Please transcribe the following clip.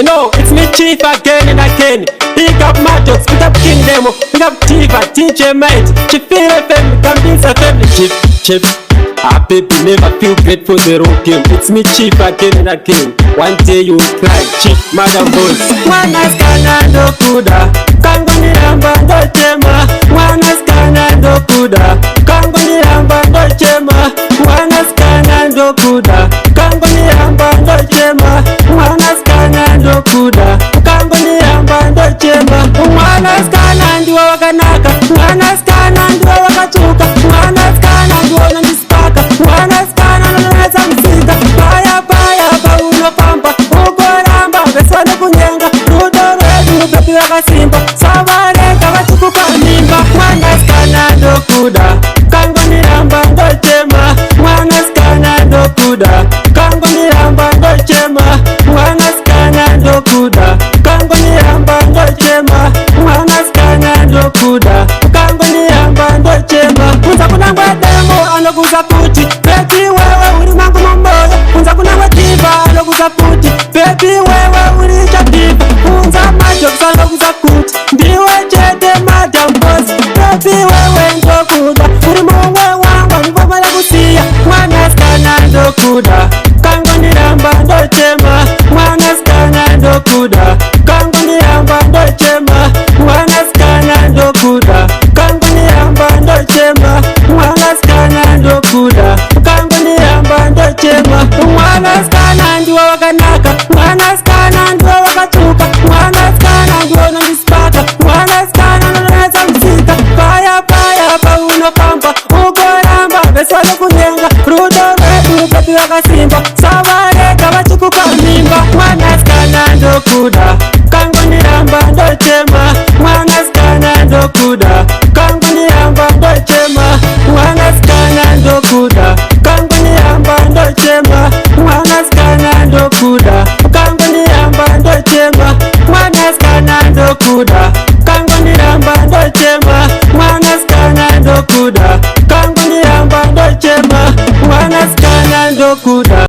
know, it's me Chief again and again. Pick up Matos, pick up King Demo, pick up Tiva, DJ Mate, Chief FM, Gambins FM. Chief, happy to never feel grateful the wrong game. It's me Chief again and again. One day you will cry, Chief, Madam Boss. Mwana skana ndo kuda, kangu ni ramba ndo chema. Mwana skana ndo kuda, kangu ni ramba ndo chema. Mwana skana ndo kuda, kangu ni ramba ndo chema. Mwana skana ndo kuda, kangu ni ramba ndo chema. Mwana skana ndiwa wakanaka, mwana skana ndiwa wakachuka, mwana skana ndiwa nanispaka, mwana skana nanoneza msika. Paya paya pa unopampa, ukoramba beswane kunyenga. Rudo redu pepi wakasimba, sawareka wachukuka mimba. Mwana skana ndo kuda, kangu ni ramba ndo chema. Mwana skana ndo kuda, kangu ni ramba ndo chema. Mwana skana ndo kuda, kangu ni ramba ndo chema. Mwana skana ndo kuda, kangu ni ramba ndo chema. Unza kunangwe demo aloguza kuti, pepi wewe uri mangu mamboyo. Unza kunangwe diva aloguza kuti, pepi wewe uri chadiva. Unza majoksa aloguza kuti, ndiwe chete Madam Boss. Pepi wewe ndo kuda, uri mungwe wangwa mboma la kusia. Mwana skana ndo kuda, kangu ni ramba ndo chema. Mwana skana ndo kuda, kangu ni ramba ndo chema. Mwana skana ndo kuda, kangu ni ramba ndo chema. Mwana skana ndo kuda, kangu ni ramba ndo chema. Mwana skana ndiwa wakanaka, mwana skana ndiwa wakachuka, mwana skana ndiwa nanispaka, mwana skana nanoneza msika. Paya paya pa unopampa, ukoramba beswane kunyenga. Rudo redu pepi wakasimba, sawareka wachukuka mimba. Mwana skana ndo kuda, kangu ni ramba ndo chema. Mwana skana ndo kuda, kangu ni ramba ndo chema.